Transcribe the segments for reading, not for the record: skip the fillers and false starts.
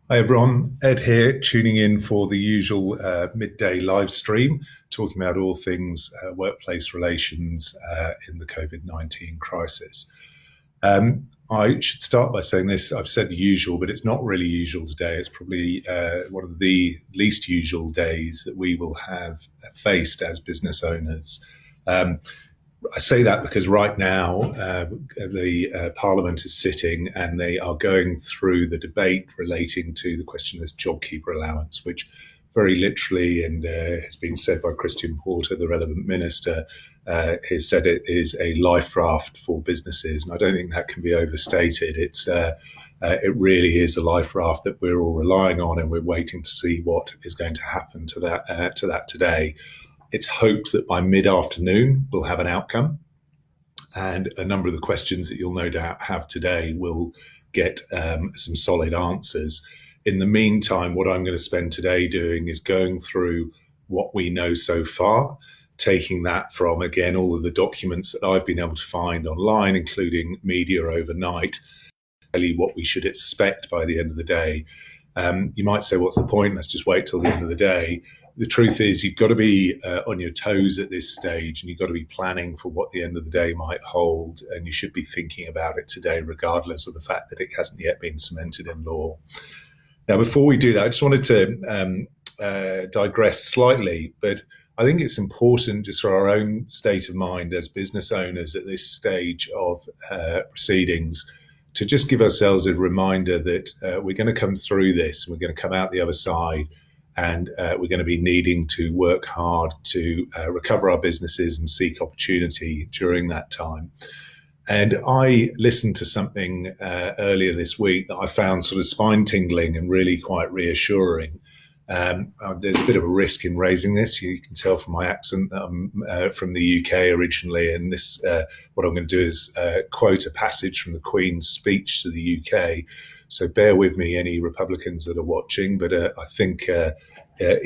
Hi everyone, Ed here, tuning in for the usual midday live stream, talking about all things workplace relations in the COVID-19 crisis. I should start by saying this. I've said usual, but it's not really usual today. It's probably one of the least usual days that we will have faced as business owners. Um, I say that because right now the Parliament is sitting and they are going through the debate relating to the question of this JobKeeper allowance, which very literally, and has been said by Christian Porter, the relevant minister, has said it is a life raft for businesses. And I don't think that can be overstated. It really is a life raft that we're all relying on, and we're waiting to see what is going to happen to that today. It's hoped that by mid-afternoon we'll have an outcome, and a number of the questions that you'll no doubt have today will get some solid answers. In the meantime, what I'm going to spend today doing is going through what we know so far, taking that from, again, all of the documents that I've been able to find online, including media overnight, really what we should expect by the end of the day. You might say, what's the point? Let's just wait till the end of the day. The truth is, you've got to be on your toes at this stage, and you've got to be planning for what the end of the day might hold, and you should be thinking about it today, regardless of the fact that it hasn't yet been cemented in law. Now, before we do that, I just wanted to digress slightly, but I think it's important just for our own state of mind as business owners at this stage of proceedings to just give ourselves a reminder that we're going to come through this, and we're going to come out the other side, and we're going to be needing to work hard to recover our businesses and seek opportunity during that time. And I listened to something earlier this week that I found sort of spine tingling and really quite reassuring. There's a bit of a risk in raising this. You can tell from my accent that I'm from the UK originally, and this what I'm going to do is quote a passage from the Queen's speech to the UK. So bear with me, any Republicans that are watching, but I think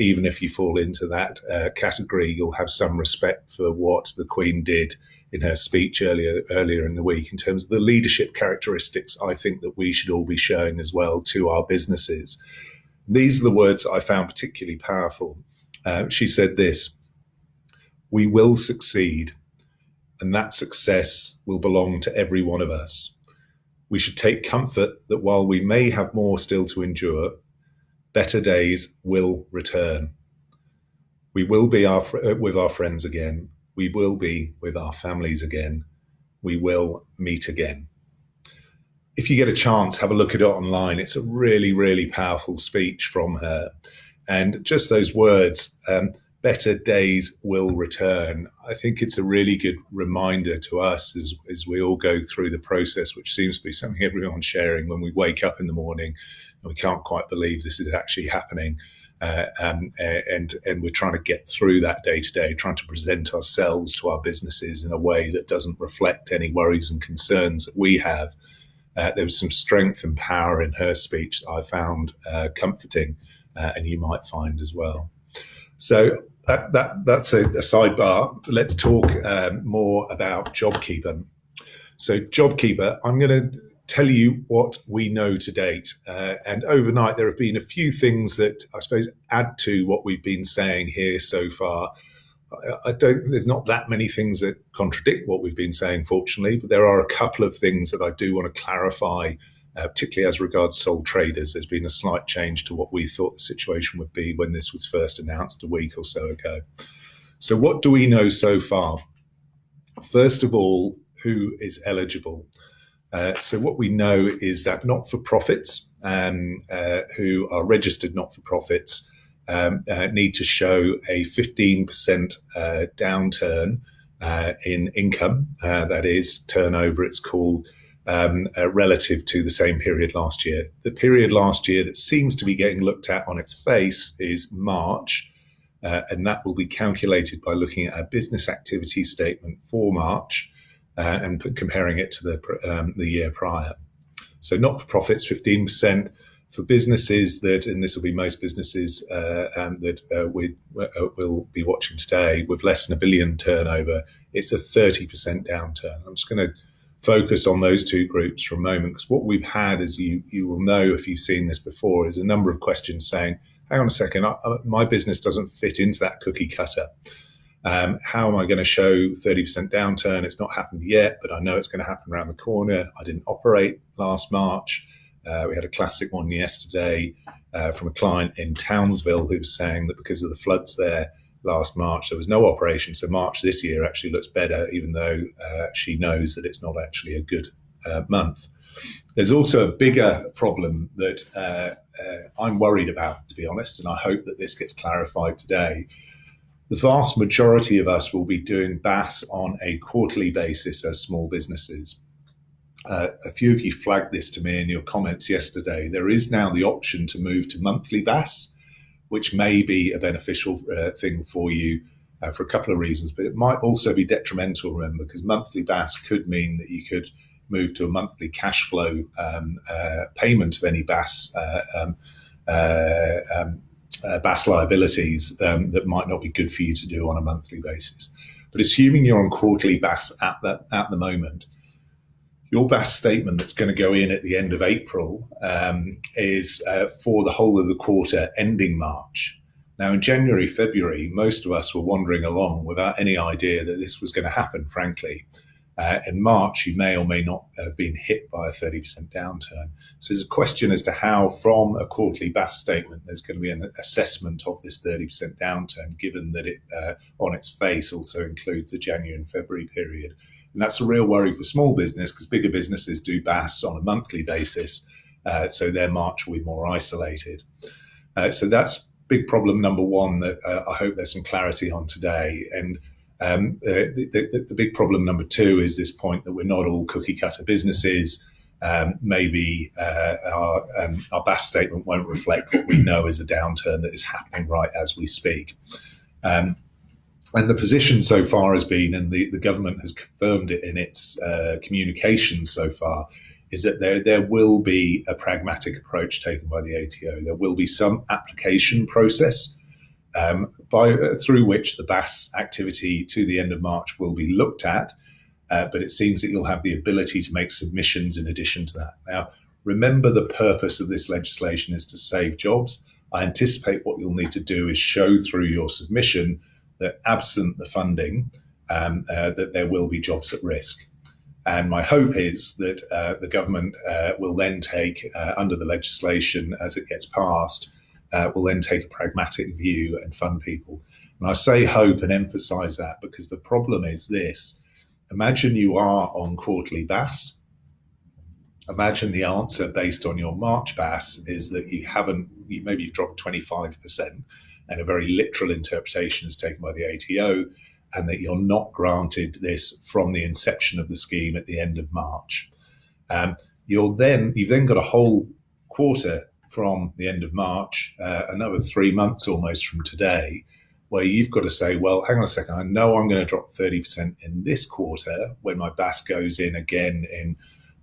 even if you fall into that category, you'll have some respect for what the Queen did in her speech earlier in the week in terms of the leadership characteristics I think that we should all be showing as well to our businesses. These are the words I found particularly powerful. She said this: "We will succeed, and that success will belong to every one of us. We should take comfort that while we may have more still to endure, better days will return. We will be with our friends again. We will be with our families again. We will meet again." If you get a chance, have a look at it online. It's a really, really powerful speech from her. And just those words, better days will return. I think it's a really good reminder to us as we all go through the process, which seems to be something everyone's sharing when we wake up in the morning and we can't quite believe this is actually happening. And we're trying to get through that day to day, trying to present ourselves to our businesses in a way that doesn't reflect any worries and concerns that we have. There was some strength and power in her speech that I found comforting, and you might find as well. So that's a sidebar. Let's talk more about JobKeeper. So JobKeeper, I'm going to tell you what we know to date. And overnight, there have been a few things that I suppose add to what we've been saying here so far. There's not that many things that contradict what we've been saying, fortunately, but there are a couple of things that I do want to clarify, particularly as regards sole traders. There's been a slight change to what we thought the situation would be when this was first announced a week or so ago. So what do we know so far? First of all, who is eligible? So what we know is that not-for-profits who are registered not-for-profits need to show a 15% downturn in income, that is turnover, it's called, relative to the same period last year. The period last year that seems to be getting looked at on its face is March, and that will be calculated by looking at a business activity statement for March and comparing it to the year prior. So not-for-profits, 15%. For businesses that, and this will be most businesses that we will be watching today, with less than $1 billion turnover, it's a 30% downturn. I'm just going to focus on those two groups for a moment, because what we've had, as you will know if you've seen this before, is a number of questions saying, hang on a second, my business doesn't fit into that cookie cutter. How am I going to show 30% downturn? It's not happened yet, but I know it's going to happen around the corner. I didn't operate last March. We had a classic one yesterday from a client in Townsville who was saying that because of the floods there last March, there was no operation. So March this year actually looks better, even though she knows that it's not actually a good month. There's also a bigger problem that I'm worried about, to be honest, and I hope that this gets clarified today. The vast majority of us will be doing BAS on a quarterly basis as small businesses. A few of you flagged this to me in your comments yesterday. There is now the option to move to monthly BAS, which may be a beneficial thing for you for a couple of reasons, but it might also be detrimental, remember, because monthly BAS could mean that you could move to a monthly cash flow payment of any BAS BAS liabilities that might not be good for you to do on a monthly basis. But assuming you're on quarterly BAS at the moment, your BAS statement that's going to go in at the end of April is for the whole of the quarter ending March. Now, in January, February, most of us were wandering along without any idea that this was going to happen, frankly. In March, you may or may not have been hit by a 30% downturn. So there's a question as to how, from a quarterly BAS statement, there's going to be an assessment of this 30% downturn, given that it, on its face, also includes the January and February period. And that's a real worry for small business, because bigger businesses do BAS on a monthly basis, so their March will be more isolated. So that's big problem number one that I hope there's some clarity on today. And the big problem number two is this point that we're not all cookie cutter businesses. Maybe our BAS statement won't reflect what we know is a downturn that is happening right as we speak. And the position so far has been, and the government has confirmed it in its communications so far, is that there will be a pragmatic approach taken by the ATO. There will be some application process through which the BAS activity to the end of March will be looked at, but it seems that you'll have the ability to make submissions in addition to that. Now, remember, the purpose of this legislation is to save jobs. I anticipate what you'll need to do is show through your submission that absent the funding, that there will be jobs at risk. And my hope is that the government will then take, under the legislation as it gets passed, will then take a pragmatic view and fund people. And I say hope and emphasize that because the problem is this. Imagine you are on quarterly BAS. Imagine the answer based on your March BAS is that maybe you've dropped 25%, and a very literal interpretation is taken by the ATO, and that you're not granted this from the inception of the scheme at the end of March. You've then got a whole quarter from the end of March, another 3 months almost from today, where you've got to say, well, hang on a second, I know I'm going to drop 30% in this quarter when my BAS goes in again in,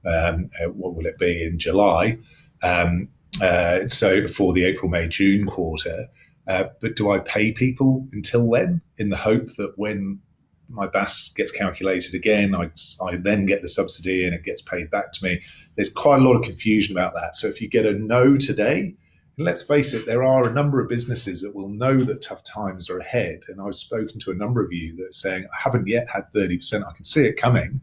what will it be, in July, so for the April, May, June quarter. But do I pay people until then in the hope that when my BAS gets calculated again, I then get the subsidy and it gets paid back to me? There's quite a lot of confusion about that. So if you get a no today, and let's face it, there are a number of businesses that will know that tough times are ahead. And I've spoken to a number of you that are saying, I haven't yet had 30%. I can see it coming.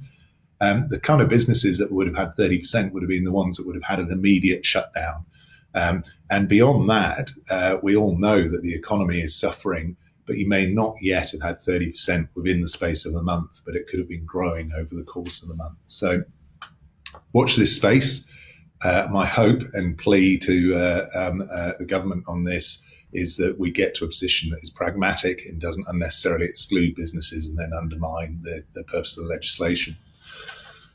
The kind of businesses that would have had 30% would have been the ones that would have had an immediate shutdown. And beyond that, we all know that the economy is suffering, but you may not yet have had 30% within the space of a month, but it could have been growing over the course of the month. So watch this space. My hope and plea to the government on this is that we get to a position that is pragmatic and doesn't unnecessarily exclude businesses and then undermine the purpose of the legislation.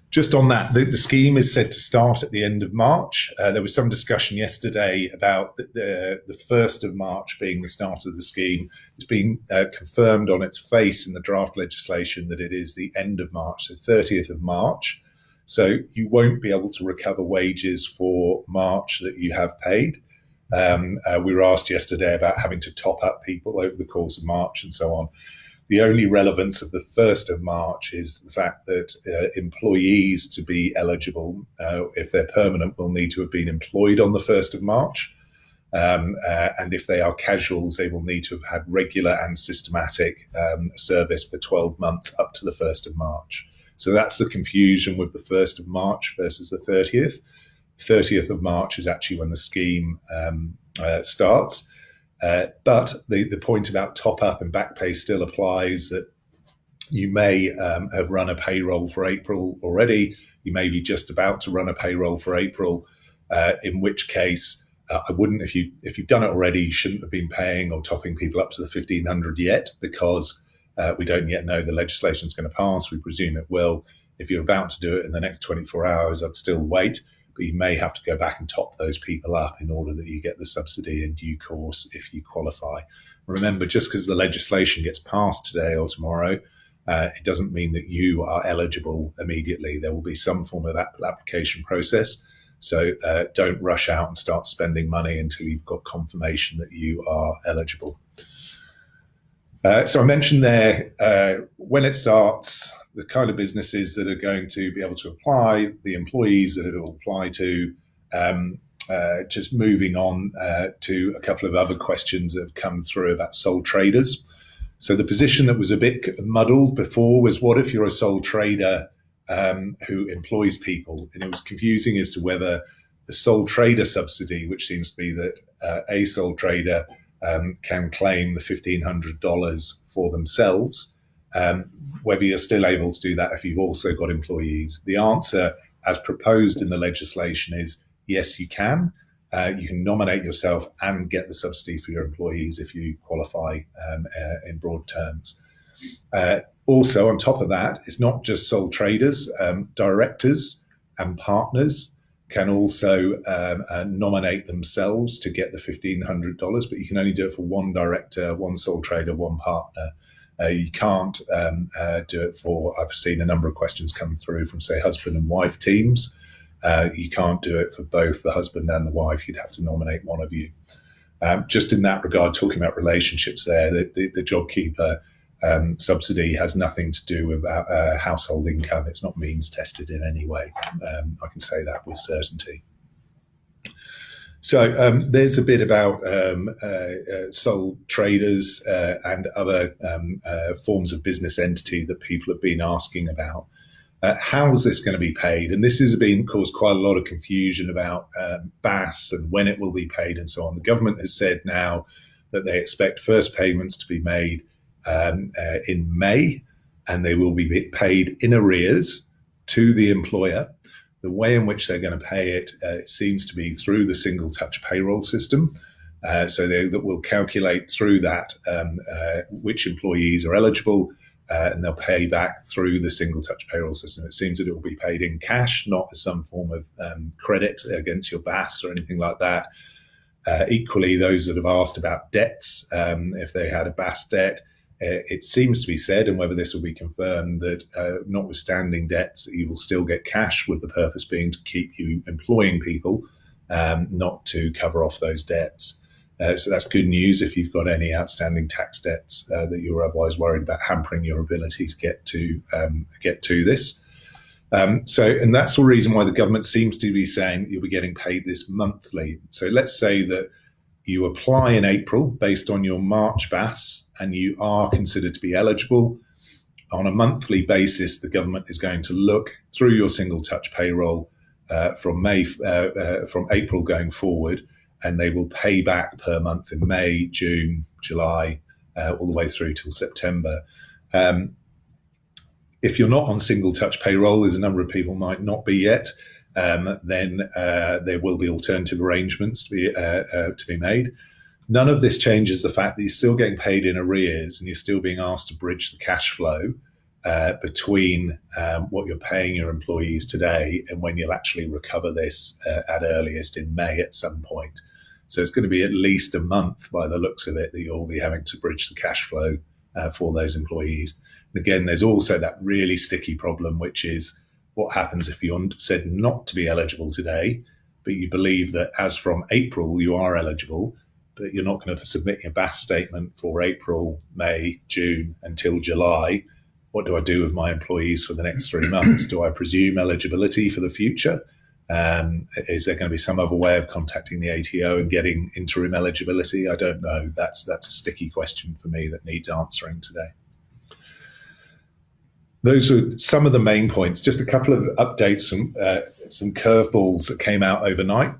Just on that, the scheme is said to start at the end of March. There was some discussion yesterday about the 1st of March being the start of the scheme. It's been confirmed on its face in the draft legislation that it is the end of March, so 30th of March. So you won't be able to recover wages for March that you have paid. We were asked yesterday about having to top up people over the course of March and so on. The only relevance of the 1st of March is the fact that employees, to be eligible, if they're permanent, will need to have been employed on the 1st of March. And if they are casuals, they will need to have had regular and systematic service for 12 months up to the 1st of March. So that's the confusion with the 1st of March versus the 30th. 30th of March is actually when the scheme starts. But the point about top up and back pay still applies, that you may have run a payroll for April already. You may be just about to run a payroll for April, in which case I wouldn't, if you've done it already, you shouldn't have been paying or topping people up to the 1,500 yet, because we don't yet know the legislation is going to pass. We presume it will. If you're about to do it in the next 24 hours, I'd still wait. But you may have to go back and top those people up in order that you get the subsidy in due course if you qualify. Remember, just because the legislation gets passed today or tomorrow, it doesn't mean that you are eligible immediately. There will be some form of application process. So don't rush out and start spending money until you've got confirmation that you are eligible. So I mentioned there, when it starts, the kind of businesses that are going to be able to apply, the employees that it will apply to. Just moving on to a couple of other questions that have come through about sole traders. So the position that was a bit muddled before was, what if you're a sole trader who employs people? And it was confusing as to whether the sole trader subsidy, which seems to be that a sole trader can claim the $1,500 for themselves, whether you're still able to do that if you've also got employees. The answer, as proposed in the legislation, is yes, you can. You can nominate yourself and get the subsidy for your employees if you qualify in broad terms. Also, on top of that, it's not just sole traders. Directors and partners can also nominate themselves to get the $1,500, but you can only do it for one director, one sole trader, one partner. You can't do it for, I've seen a number of questions come through from, say, husband and wife teams. You can't do it for both the husband and the wife. You'd have to nominate one of you. Just in that regard, talking about relationships there, the JobKeeper subsidy has nothing to do with household income. It's not means tested in any way. I can say that with certainty. So there's a bit about sole traders and other forms of business entity that people have been asking about. How is this going to be paid? And this has caused quite a lot of confusion about BAS and when it will be paid and so on. The government has said now that they expect first payments to be made in May, and they will be paid in arrears to the employer. The way in which they're going to pay it, seems to be through the single touch payroll system. So they will calculate through that which employees are eligible, and they'll pay back through the single touch payroll system. It seems that it will be paid in cash, not as some form of credit against your BAS or anything like that. Equally, those that have asked about debts, if they had a BAS debt, it seems to be said, and whether this will be confirmed, that notwithstanding debts, you will still get cash, with the purpose being to keep you employing people, not to cover off those debts. So that's good news if you've got any outstanding tax debts that you're otherwise worried about hampering your ability to get to this. And that's the reason why the government seems to be saying that you'll be getting paid this monthly. So let's say that you apply in April based on your March BAS, and you are considered to be eligible. On a monthly basis, the government is going to look through your single touch payroll from April going forward, and they will pay back per month in May, June, July, all the way through till September. If you're not on single touch payroll, as a number of people might not be yet, then there will be alternative arrangements to be made. None of this changes the fact that you're still getting paid in arrears, and you're still being asked to bridge the cash flow between what you're paying your employees today and when you'll actually recover this at earliest in May at some point. So it's going to be at least a month by the looks of it that you'll be having to bridge the cash flow for those employees. And again, there's also that really sticky problem, which is what happens if you're said not to be eligible today, but you believe that as from April you are eligible, but you're not going to submit your BAS statement for April, May, June until July. What do I do with my employees for the next 3 months? Do I presume eligibility for the future? Is there going to be some other way of contacting the ATO and getting interim eligibility? I don't know. That's a sticky question for me that needs answering today. Those were some of the main points. Just a couple of updates, some curveballs that came out overnight,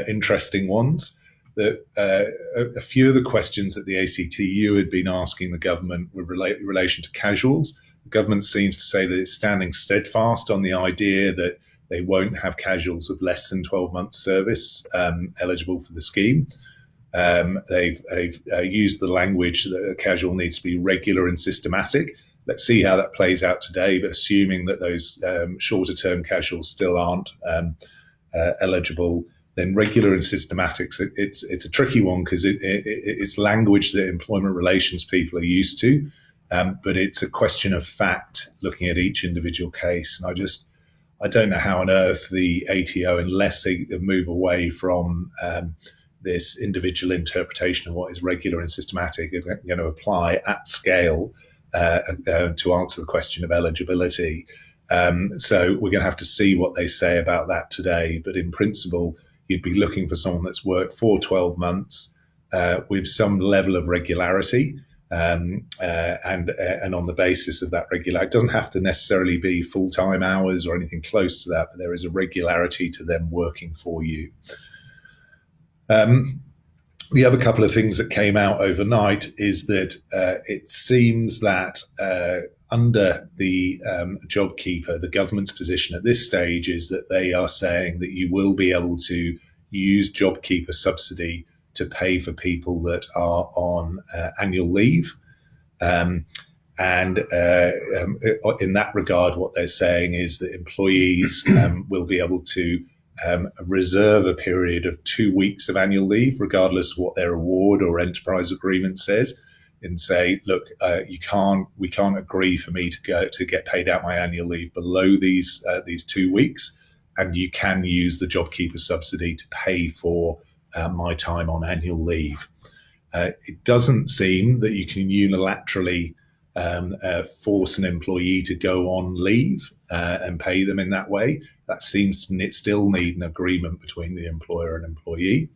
interesting ones. That a few of the questions that the ACTU had been asking the government were in relation to casuals. The government seems to say that it's standing steadfast on the idea that they won't have casuals with less than 12 months service eligible for the scheme. They've used the language that a casual needs to be regular and systematic. Let's see how that plays out today, but assuming that those shorter term casuals still aren't eligible, then regular and systematic, it's a tricky one because it's language that employment relations people are used to, but it's a question of fact looking at each individual case. And I don't know how on earth the ATO, unless they move away from this individual interpretation of what is regular and systematic, are going to apply at scale to answer the question of eligibility. So we're going to have to see what they say about that today. But in principle, you'd be looking for someone that's worked for 12 months with some level of regularity. And on the basis of that regularity, it doesn't have to necessarily be full-time hours or anything close to that, but there is a regularity to them working for you. The other couple of things that came out overnight is that it seems that under the JobKeeper, the government's position at this stage is that they are saying that you will be able to use JobKeeper subsidy to pay for people that are on annual leave. And in that regard, what they're saying is that employees will be able to reserve a period of 2 weeks of annual leave, regardless of what their award or enterprise agreement says, and say, look, we can't agree for me to get paid out my annual leave below these 2 weeks, and you can use the JobKeeper subsidy to pay for my time on annual leave. It doesn't seem that you can unilaterally force an employee to go on leave and pay them in that way. That seems to still need an agreement between the employer and employee.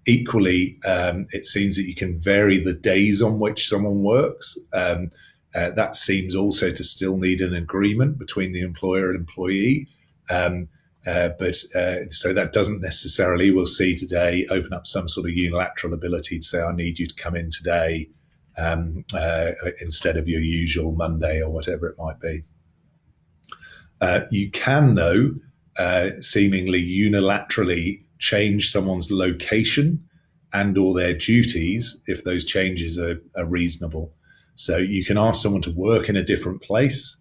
Equally, it seems that you can vary the days on which someone works. That seems also to still need an agreement between the employer and employee. So that doesn't necessarily, we'll see today, open up some sort of unilateral ability to say, I need you to come in today instead of your usual Monday or whatever it might be. You can, though, seemingly unilaterally change someone's location and or their duties if those changes are reasonable. So you can ask someone to work in a different place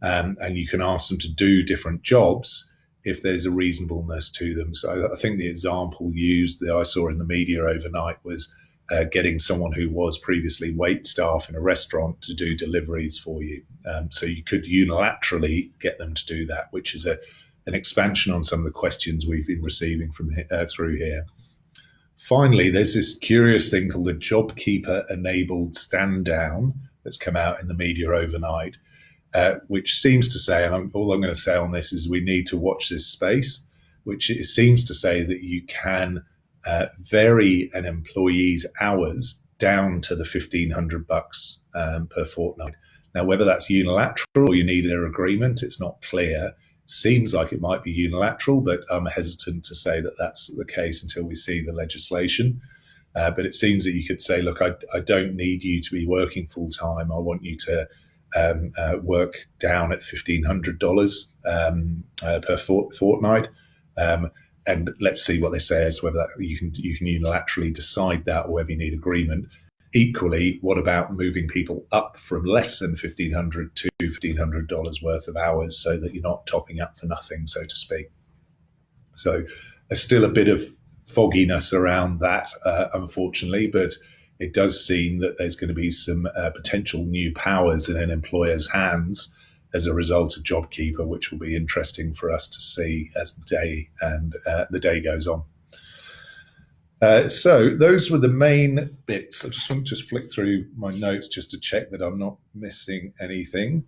and you can ask them to do different jobs if there's a reasonableness to them. So I think the example used that I saw in the media overnight was getting someone who was previously wait staff in a restaurant to do deliveries for you. So you could unilaterally get them to do that, which is an expansion on some of the questions we've been receiving from through here. Finally, there's this curious thing called the JobKeeper-enabled stand-down that's come out in the media overnight, which seems to say, and all I'm going to say on this is we need to watch this space, which it seems to say that you can vary an employee's hours down to the $1,500 per fortnight. Now, whether that's unilateral or you need an agreement, it's not clear. It seems like it might be unilateral, but I'm hesitant to say that that's the case until we see the legislation. But it seems that you could say, look, I don't need you to be working full time. I want you to work down at $1,500 per fortnight. And let's see what they say as to whether you can unilaterally decide that or whether you need agreement. Equally, what about moving people up from less than $1,500 to $1,500 worth of hours so that you're not topping up for nothing, so to speak? So there's still a bit of fogginess around that, unfortunately, but it does seem that there's going to be some potential new powers in an employer's hands as a result of JobKeeper, which will be interesting for us to see as the day goes on. So those were the main bits. I just want to flick through my notes just to check that I'm not missing anything.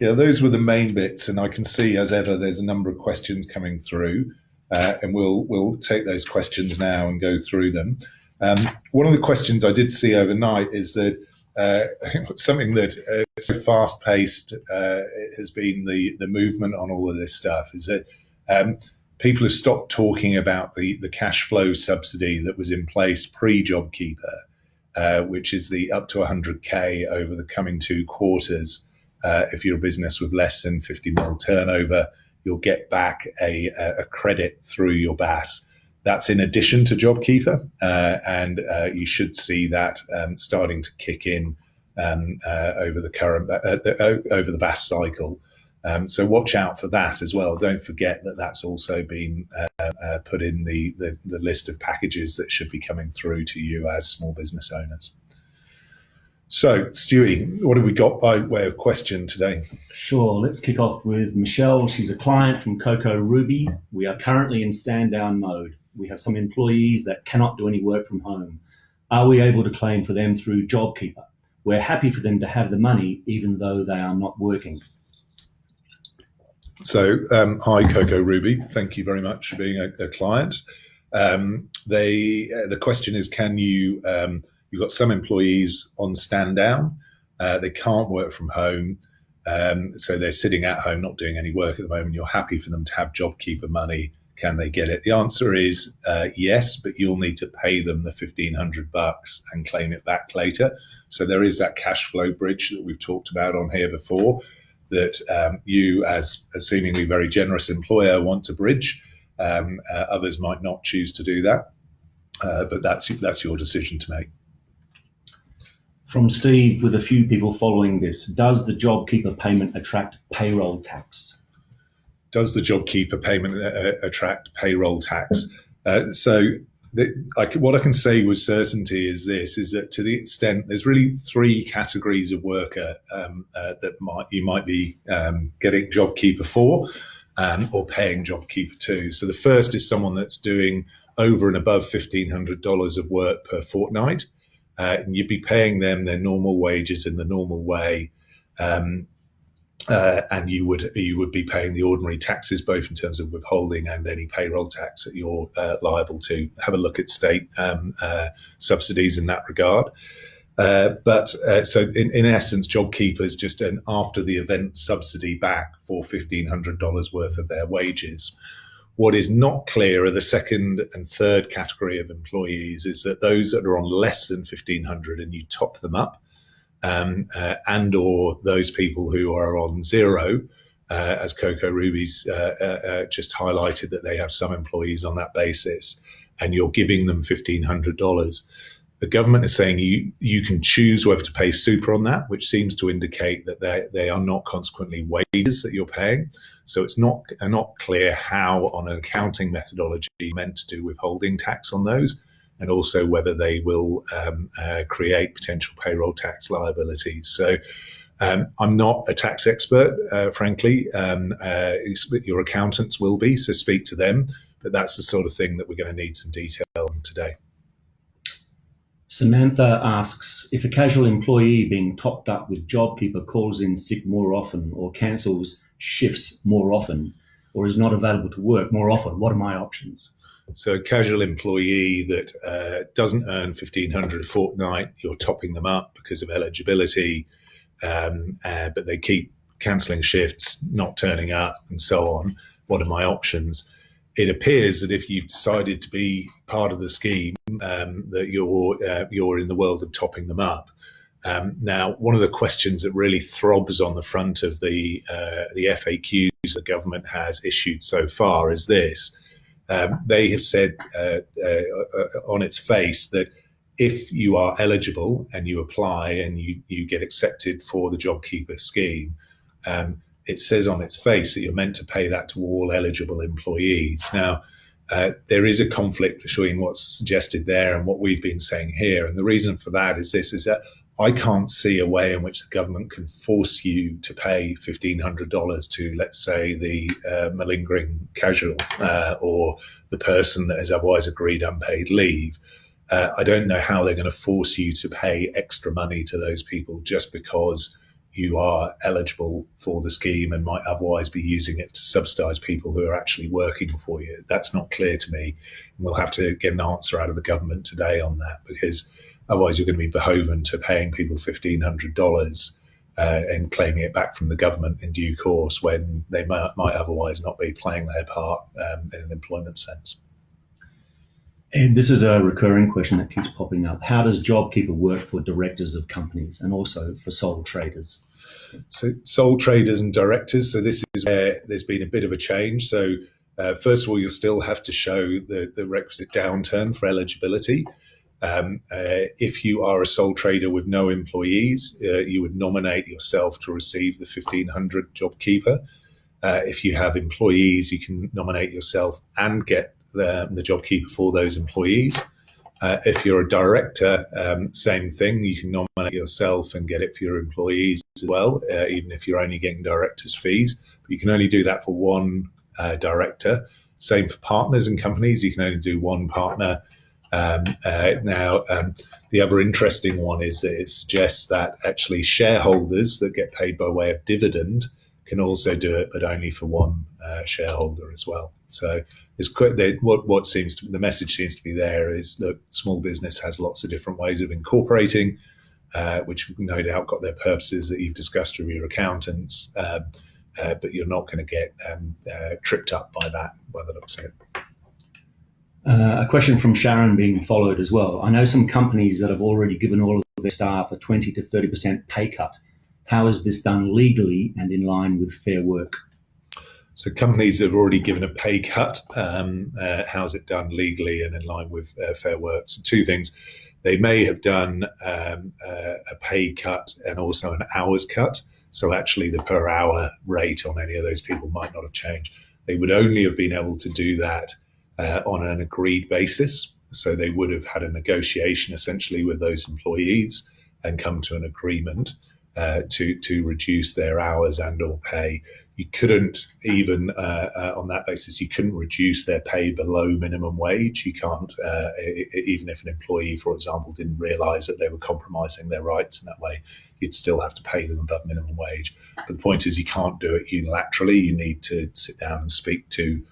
Yeah, those were the main bits, and I can see, as ever, there's a number of questions coming through, and we'll take those questions now and go through them. One of the questions I did see overnight is that something that is so fast-paced has been the movement on all of this stuff, is that people have stopped talking about the cash flow subsidy that was in place pre-JobKeeper, which is the up to 100K over the coming 2 quarters. If you're a business with less than 50 mil turnover, you'll get back a credit through your BAS. That's in addition to JobKeeper, and you should see that starting to kick in over the BAS cycle. So watch out for that as well. Don't forget that that's also been put in the list of packages that should be coming through to you as small business owners. So, Stewie, what have we got by way of question today? Sure. Let's kick off with Michelle. She's a client from Coco Ruby. We are currently in stand down mode. We have some employees that cannot do any work from home. Are we able to claim for them through JobKeeper? We're happy for them to have the money even though they are not working. So, hi, Coco Ruby. Thank you very much for being a client. The question is, can you... You've got some employees on stand down. They can't work from home. So they're sitting at home, not doing any work at the moment. You're happy for them to have JobKeeper money. Can they get it? The answer is yes, but you'll need to pay them the $1,500 and claim it back later. So there is that cash flow bridge that we've talked about on here before that you, as a seemingly very generous employer, want to bridge. Others might not choose to do that, but that's your decision to make. From Steve, with a few people following this, does the JobKeeper payment attract payroll tax? Does the JobKeeper payment attract payroll tax? What I can say with certainty is that to the extent there's really 3 categories of worker that you might be getting JobKeeper for or paying JobKeeper to. So the first is someone that's doing over and above $1,500 of work per fortnight. And you'd be paying them their normal wages in the normal way, and you would be paying the ordinary taxes, both in terms of withholding and any payroll tax that you're liable to. Have a look at state subsidies in that regard. So in essence, JobKeeper is just an after the event subsidy back for $1,500 worth of their wages. What is not clear are the second and third category of employees, is that those that are on less than 1,500 and you top them up, and or those people who are on zero, as Coco Ruby's just highlighted that they have some employees on that basis, and you're giving them $1,500. The government is saying you can choose whether to pay super on that, which seems to indicate that they are not consequently wages that you're paying. So it's not clear how, on an accounting methodology, you're meant to do withholding tax on those, and also whether they will create potential payroll tax liabilities. So I'm not a tax expert, frankly. Your accountants will be, so speak to them. But that's the sort of thing that we're going to need some detail on today. Samantha asks, if a casual employee being topped up with JobKeeper calls in sick more often or cancels shifts more often or is not available to work more often, what are my options? So a casual employee that doesn't earn $1,500 a fortnight, you're topping them up because of eligibility, but they keep cancelling shifts, not turning up and so on. What are my options? It appears that if you've decided to be part of the scheme, that you're in the world of topping them up. Now, one of the questions that really throbs on the front of the FAQs the government has issued so far is this. They have said on its face that if you are eligible and you apply and you get accepted for the JobKeeper scheme, it says on its face that you're meant to pay that to all eligible employees. Now, there is a conflict between what's suggested there and what we've been saying here. And the reason for that is this, is that I can't see a way in which the government can force you to pay $1,500 to, let's say, the malingering casual or the person that has otherwise agreed unpaid leave. I don't know how they're going to force you to pay extra money to those people just because you are eligible for the scheme and might otherwise be using it to subsidise people who are actually working for you. That's not clear to me. We'll have to get an answer out of the government today on that, because otherwise you're going to be beholden to paying people $1,500 and claiming it back from the government in due course when they might otherwise not be playing their part in an employment sense. And this is a recurring question that keeps popping up. How does JobKeeper work for directors of companies and also for sole traders? So sole traders and directors, so this is where there's been a bit of a change. So first of all, you'll still have to show the requisite downturn for eligibility. If you are a sole trader with no employees, you would nominate yourself to receive the 1,500 JobKeeper. If you have employees, you can nominate yourself and get the JobKeeper for those employees. If you're a director, same thing. You can nominate yourself and get it for your employees as well, even if you're only getting directors' fees. But you can only do that for one director. Same for partners and companies. You can only do one partner. The other interesting one is that it suggests that actually shareholders that get paid by way of dividend can also do it, but only for one shareholder as well. So the message seems to be there is that small business has lots of different ways of incorporating, which no doubt got their purposes that you've discussed with your accountants, but you're not going to get tripped up by that, by the looks of it. A question from Sharon being followed as well. I know some companies that have already given all of their staff a 20 to 30% pay cut. How is this done legally and in line with fair work? So companies have already given a pay cut. How's it done legally and in line with fair work? So two things. They may have done a pay cut and also an hours cut. So actually the per hour rate on any of those people might not have changed. They would only have been able to do that on an agreed basis. So they would have had a negotiation essentially with those employees and come to an agreement to reduce their hours and or pay. You couldn't even on that basis, you couldn't reduce their pay below minimum wage. You can't, even if an employee, for example, didn't realise that they were compromising their rights in that way, you'd still have to pay them above minimum wage. But the point is you can't do it unilaterally. You need to sit down and speak to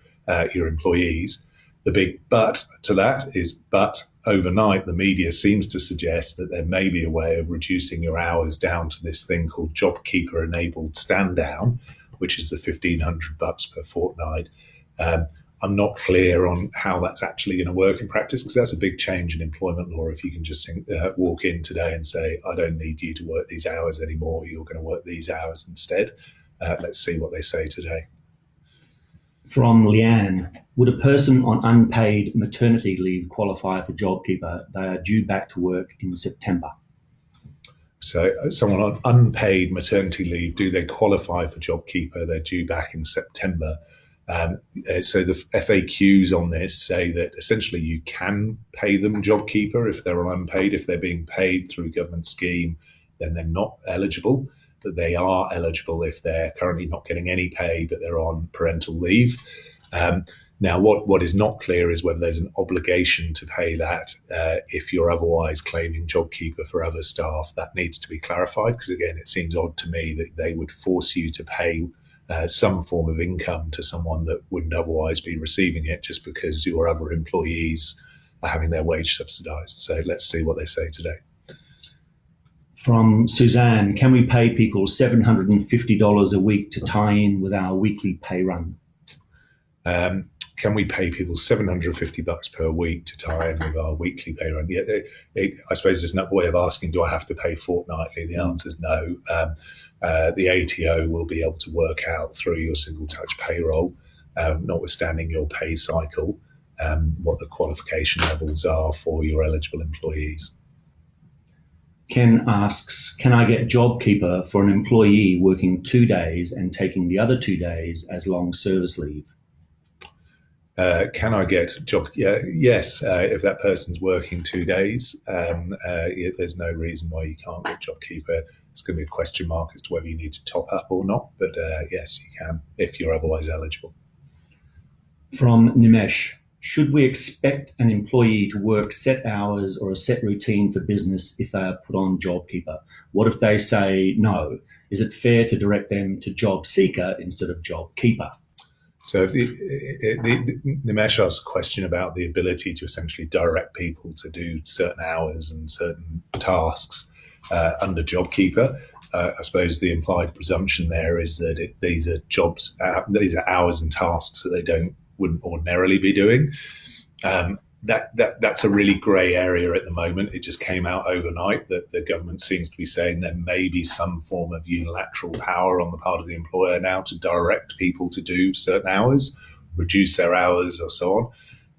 your employees. The big but to that is, but overnight, the media seems to suggest that there may be a way of reducing your hours down to this thing called JobKeeper enabled stand down, which is the $1,500 per fortnight. I'm not clear on how that's actually going to work in practice, because that's a big change in employment law. If you can just walk in today and say, I don't need you to work these hours anymore, you're going to work these hours instead. Let's see what they say today. From Leanne, would a person on unpaid maternity leave qualify for JobKeeper? They are due back to work in September. So someone on unpaid maternity leave, do they qualify for JobKeeper? They're due back in September. So the FAQs on this say that essentially you can pay them JobKeeper if they're on unpaid. If they're being paid through a government scheme, then they're not eligible. But they are eligible if they're currently not getting any pay, but they're on parental leave. Now, what is not clear is whether there's an obligation to pay that if you're otherwise claiming JobKeeper for other staff. That needs to be clarified, because again, it seems odd to me that they would force you to pay some form of income to someone that wouldn't otherwise be receiving it just because your other employees are having their wage subsidised. So let's see what they say today. From Suzanne, can we pay people $750 a week to tie in with our weekly pay run? Can we pay people $750 per week to tie in with our weekly pay run? Yeah, I suppose there's another way of asking, do I have to pay fortnightly? The answer is no. The ATO will be able to work out through your single touch payroll, notwithstanding your pay cycle, what the qualification levels are for your eligible employees. Ken asks, can I get JobKeeper for an employee working 2 days and taking the other 2 days as long service leave? Can I get a job? Yes, if that person's working 2 days, there's no reason why you can't get JobKeeper. It's going to be a question mark as to whether you need to top up or not, but yes, you can if you're otherwise eligible. From Nimesh, should we expect an employee to work set hours or a set routine for business if they are put on JobKeeper? What if they say no? Is it fair to direct them to Job Seeker instead of JobKeeper? So if Nimesh asked a question about the ability to essentially direct people to do certain hours and certain tasks under JobKeeper. I suppose the implied presumption there is that these are these are hours and tasks that they wouldn't ordinarily be doing. That's a really grey area at the moment. It just came out overnight that the government seems to be saying there may be some form of unilateral power on the part of the employer now to direct people to do certain hours, reduce their hours or so on.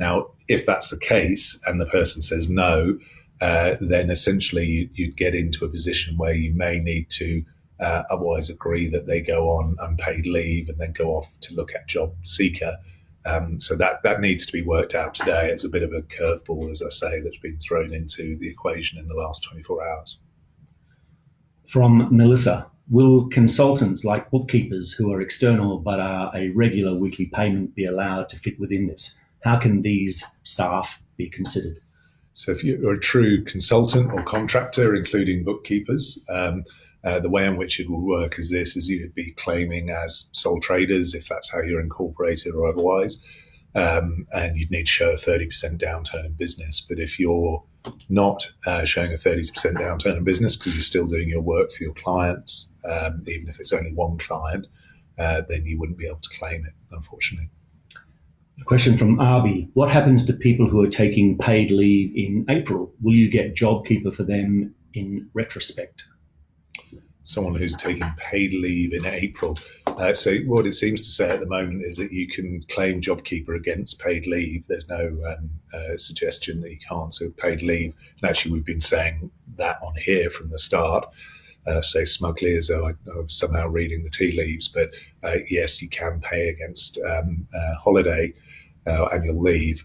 Now, if that's the case and the person says no, then essentially you'd get into a position where you may need to otherwise agree that they go on unpaid leave and then go off to look at Job Seeker. So that needs to be worked out today. It's a bit of a curveball, as I say, that's been thrown into the equation in the last 24 hours. From Melissa, will consultants like bookkeepers who are external but are a regular weekly payment be allowed to fit within this? How can these staff be considered? So if you're a true consultant or contractor, including bookkeepers, the way in which it will work is this: is you'd be claiming as sole traders if that's how you're incorporated or otherwise, and you'd need to show a 30% downturn in business. But if you're not showing a 30% downturn in business because you're still doing your work for your clients, even if it's only one client, then you wouldn't be able to claim it, unfortunately. A question from Arby. What happens to people who are taking paid leave in April? Will you get JobKeeper for them in retrospect? Someone who's taking paid leave in April. So what it seems to say at the moment is that you can claim JobKeeper against paid leave. There's no suggestion that you can't. So paid leave, and actually we've been saying that on here from the start, say smugly as though I was somehow reading the tea leaves, but yes, you can pay against holiday annual leave.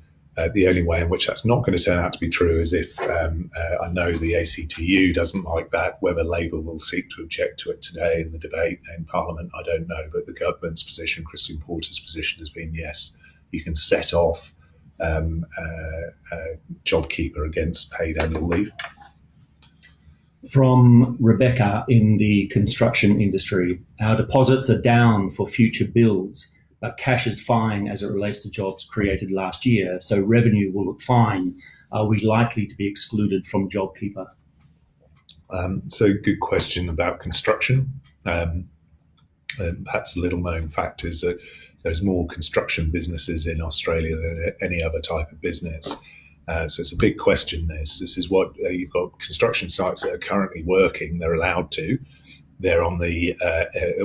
The only way in which that's not going to turn out to be true is if I know the ACTU doesn't like that. Whether Labour will seek to object to it today in the debate in Parliament, I don't know. But the government's position, Christian Porter's position, has been yes, you can set off JobKeeper against paid annual leave. From Rebecca in the construction industry, our deposits are down for future builds, but cash is fine as it relates to jobs created last year, so revenue will look fine. Are we likely to be excluded from JobKeeper? So good question about construction. Perhaps a little known fact is that there's more construction businesses in Australia than any other type of business. So it's a big question, this. This is what you've got construction sites that are currently working, they're allowed to. They're on the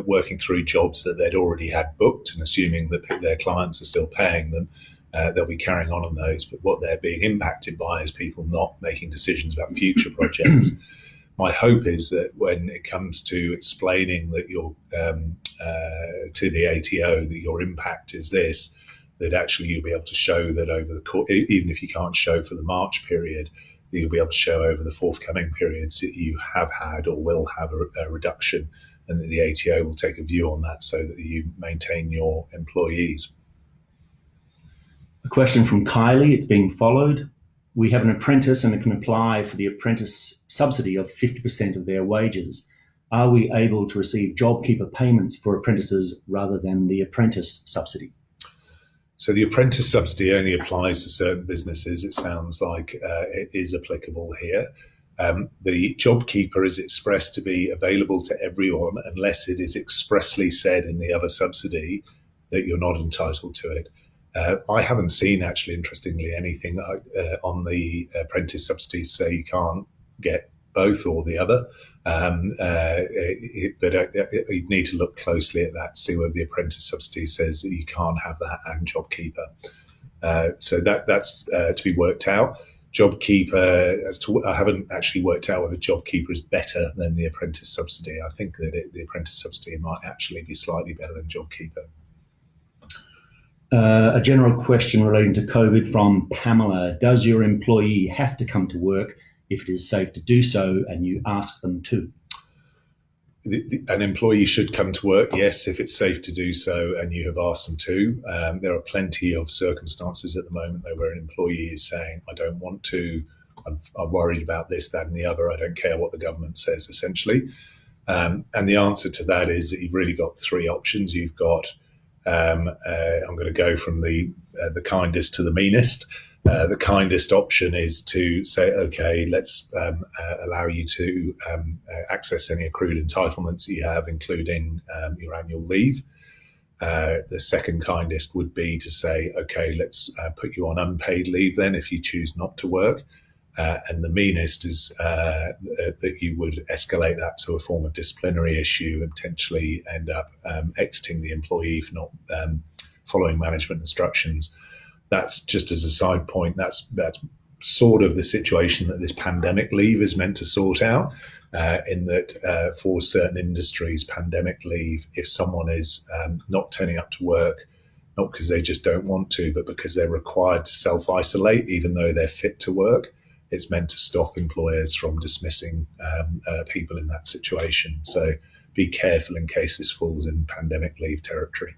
working through jobs that they'd already had booked, and assuming that their clients are still paying them, they'll be carrying on those. But what they're being impacted by is people not making decisions about future projects. My hope is that when it comes to explaining that you're to the ATO that your impact is this, that actually you'll be able to show that over the course, even if you can't show for the March period, you'll be able to show over the forthcoming periods that you have had or will have a reduction, and that the ATO will take a view on that so that you maintain your employees. A question from Kylie, it's being followed. We have an apprentice and it can apply for the apprentice subsidy of 50% of their wages. Are we able to receive JobKeeper payments for apprentices rather than the apprentice subsidy? So the apprentice subsidy only applies to certain businesses. It sounds like it is applicable here. The JobKeeper is expressed to be available to everyone unless it is expressly said in the other subsidy that you're not entitled to it. I haven't seen, actually, interestingly, anything on the apprentice subsidies say you can't get both or the other. But you'd need to look closely at that to see whether the apprentice subsidy says that you can't have that and JobKeeper. So that's to be worked out. JobKeeper, I haven't actually worked out whether JobKeeper is better than the apprentice subsidy. I think that the apprentice subsidy might actually be slightly better than JobKeeper. A general question relating to COVID from Pamela. Does your employee have to come to work if it is safe to do so and you ask them to? An employee should come to work, yes, if it's safe to do so and you have asked them to. There are plenty of circumstances at the moment, though, where an employee is saying, I don't want to, I'm worried about this, that, and the other, I don't care what the government says, essentially. And the answer to that is that you've really got three options. You've got, I'm going to go from the kindest to the meanest. The kindest option is to say, okay, let's allow you to access any accrued entitlements you have, including your annual leave. The second kindest would be to say, okay, let's put you on unpaid leave then if you choose not to work. And the meanest is that you would escalate that to a form of disciplinary issue and potentially end up exiting the employee for not following management instructions. That's just as a side point. That's sort of the situation that this pandemic leave is meant to sort out. In that, for certain industries, pandemic leave, if someone is not turning up to work, not because they just don't want to, but because they're required to self-isolate, even though they're fit to work, it's meant to stop employers from dismissing people in that situation. So be careful in case this falls in pandemic leave territory.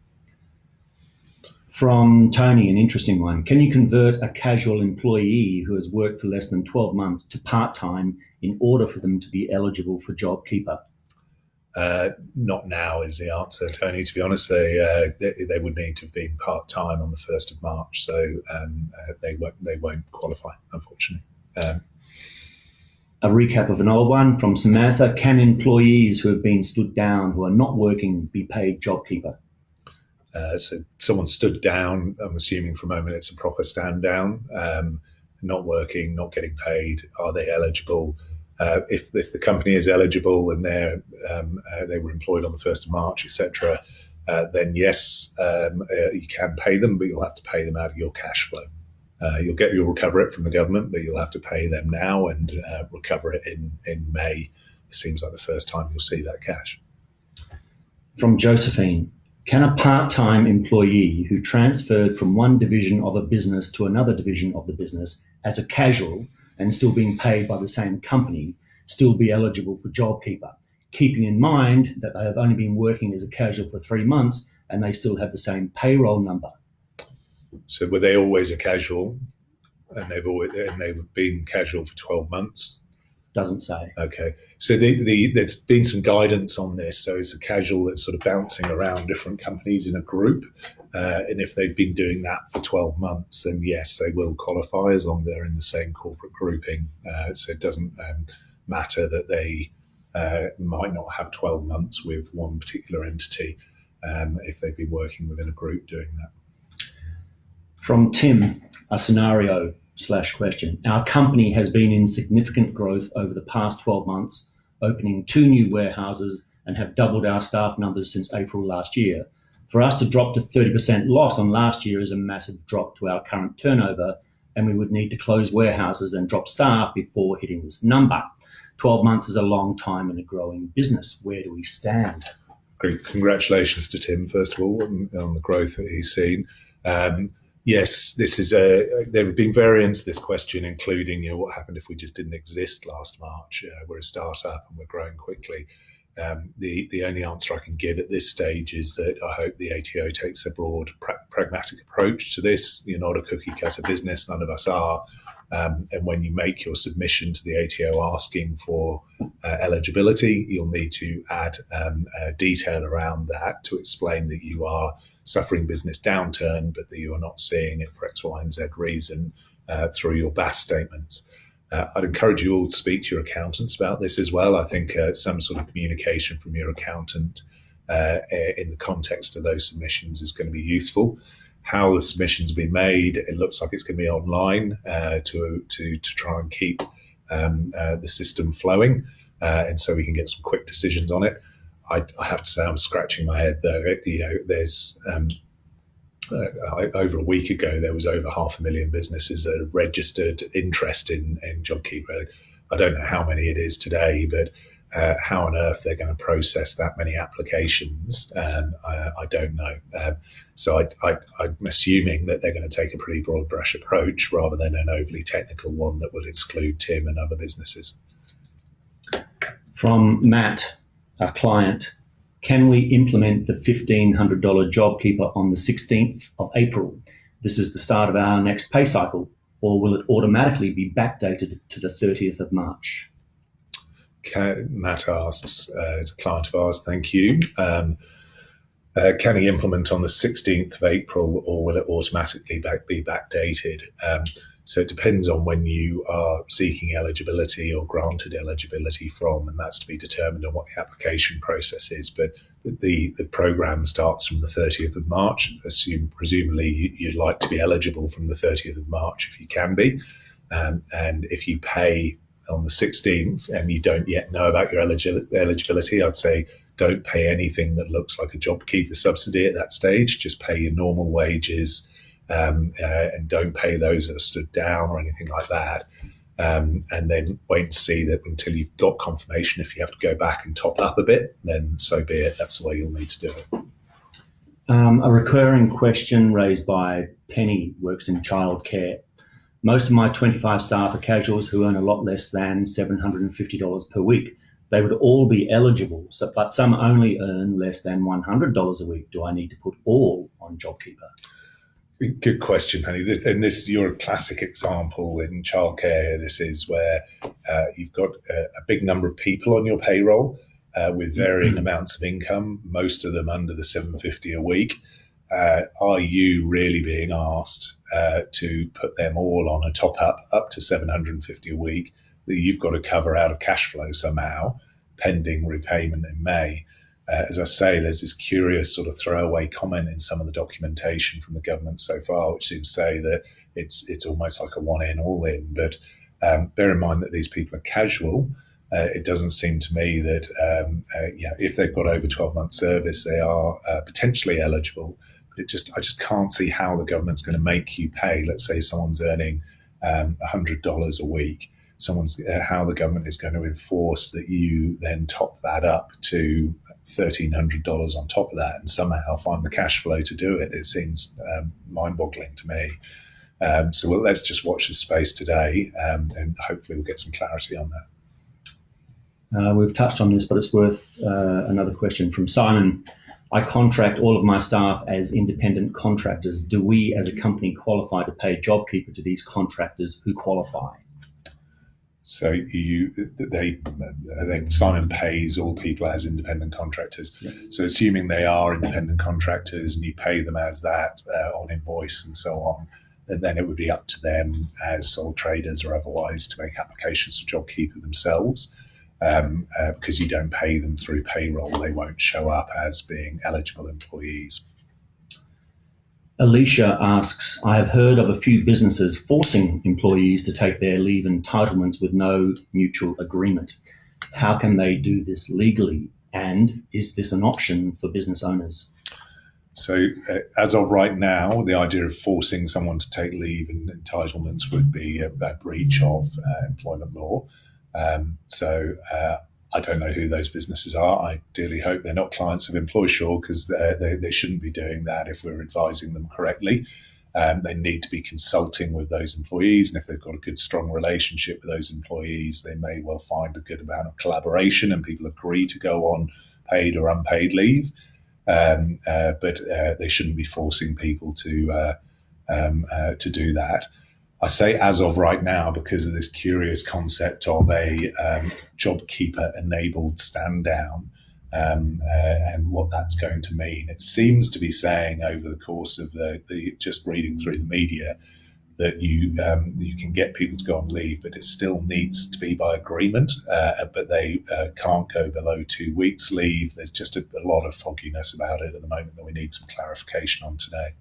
From Tony, an interesting one. Can you convert a casual employee who has worked for less than 12 months to part-time in order for them to be eligible for JobKeeper? Not now is the answer, Tony. To be honest, they would need to have been part-time on the 1st of March, so they won't qualify, unfortunately. A recap of an old one from Samantha. Can employees who have been stood down, who are not working, be paid JobKeeper? So someone stood down, I'm assuming for a moment it's a proper stand down, not working, not getting paid. Are they eligible? If the company is eligible and they were employed on the 1st of March, etc., then yes, you can pay them, but you'll have to pay them out of your cash flow. You'll recover it from the government, but you'll have to pay them now and recover it in May. It seems like the first time you'll see that cash. From Josephine. Can a part-time employee who transferred from one division of a business to another division of the business as a casual and still being paid by the same company still be eligible for JobKeeper, keeping in mind that they have only been working as a casual for 3 months and they still have the same payroll number? So were they always a casual and they've been casual for 12 months? Doesn't say. Okay. So there's been some guidance on this. So it's a casual that's sort of bouncing around different companies in a group. And if they've been doing that for 12 months, then yes, they will qualify as long as they're in the same corporate grouping. So it doesn't matter that they might not have 12 months with one particular entity if they've been working within a group doing that. From Tim, a scenario / question. Our company has been in significant growth over the past 12 months, opening 2 new warehouses and have doubled our staff numbers since April last year. For us to drop to 30% loss on last year is a massive drop to our current turnover, and we would need to close warehouses and drop staff before hitting this number. 12 months is a long time in a growing business. Where do we stand? Great. Congratulations to Tim, first of all, on the growth that he's seen. Yes, there have been variants to this question, including what happened if we just didn't exist last March. We're a startup and we're growing quickly. The only answer I can give at this stage is that I hope the ATO takes a broad, pragmatic approach to this. You're not a cookie cutter business, none of us are. And when you make your submission to the ATO asking for eligibility, you'll need to add detail around that to explain that you are suffering business downturn, but that you are not seeing it for X, Y, and Z reason through your BAS statements. I'd encourage you all to speak to your accountants about this as well. I think some sort of communication from your accountant in the context of those submissions is going to be useful. How the submissions have been made, it looks like it's going to be online to try and keep the system flowing, and so we can get some quick decisions on it. I have to say I'm scratching my head though. There's over a week ago there was over 500,000 businesses that have registered interest in JobKeeper. I don't know how many it is today, but How on earth they're going to process that many applications, I don't know. So I'm assuming that they're going to take a pretty broad brush approach rather than an overly technical one that would exclude Tim and other businesses. From Matt, our client, can we implement the $1,500 JobKeeper on the 16th of April? This is the start of our next pay cycle, or will it automatically be backdated to the 30th of March? Matt asks, as a client of ours, thank you. Can he implement on the 16th of April, or will it automatically be backdated? So it depends on when you are seeking eligibility or granted eligibility from, and that's to be determined on what the application process is. But the program starts from the 30th of March. Presumably you'd like to be eligible from the 30th of March if you can be. And if you pay on the 16th and you don't yet know about your eligibility, I'd say don't pay anything that looks like a JobKeeper subsidy at that stage. Just pay your normal wages, and don't pay those that are stood down or anything like that. And then wait and see that until you've got confirmation. If you have to go back and top up a bit, then so be it. That's the way you'll need to do it. A recurring question raised by Penny, works in childcare. Most of my 25 staff are casuals who earn a lot less than $750 per week. They would all be eligible, but some only earn less than $100 a week. Do I need to put all on JobKeeper? Good question, Penny. You're a classic example in childcare. This is where you've got a big number of people on your payroll with varying amounts of income, most of them under the $750 a week. Are you really being asked to put them all on a top up to $750 a week that you've got to cover out of cash flow somehow, pending repayment in May? As I say, there's this curious sort of throwaway comment in some of the documentation from the government so far, which seems to say that it's almost like a one in, all in. But bear in mind that these people are casual. It doesn't seem to me that if they've got over 12 months service, they are potentially eligible. But I just can't see how the government's going to make you pay. Let's say someone's earning $100 a week. How the government is going to enforce that you then top that up to $1,300 on top of that and somehow find the cash flow to do it. It seems mind-boggling to me. So let's just watch this space today, and hopefully we'll get some clarity on that. We've touched on this, but it's worth another question from Simon. I contract all of my staff as independent contractors. Do we as a company qualify to pay JobKeeper to these contractors who qualify? So Simon pays all people as independent contractors. Yeah. So assuming they are independent contractors and you pay them as that on invoice and so on, then it would be up to them as sole traders or otherwise to make applications for JobKeeper themselves. Because you don't pay them through payroll, they won't show up as being eligible employees. Alicia asks, I have heard of a few businesses forcing employees to take their leave entitlements with no mutual agreement. How can they do this legally? And is this an option for business owners? So as of right now, the idea of forcing someone to take leave and entitlements would be a breach of employment law. I don't know who those businesses are. I dearly hope they're not clients of EmploySure, because they shouldn't be doing that if we're advising them correctly. They need to be consulting with those employees, and if they've got a good, strong relationship with those employees, they may well find a good amount of collaboration and people agree to go on paid or unpaid leave. But they shouldn't be forcing people to do that. I say as of right now because of this curious concept of a JobKeeper-enabled stand-down and what that's going to mean. It seems to be saying over the course of the just reading through the media that you can get people to go on leave, but it still needs to be by agreement, but they can't go below 2 weeks leave. There's just a lot of fogginess about it at the moment that we need some clarification on today.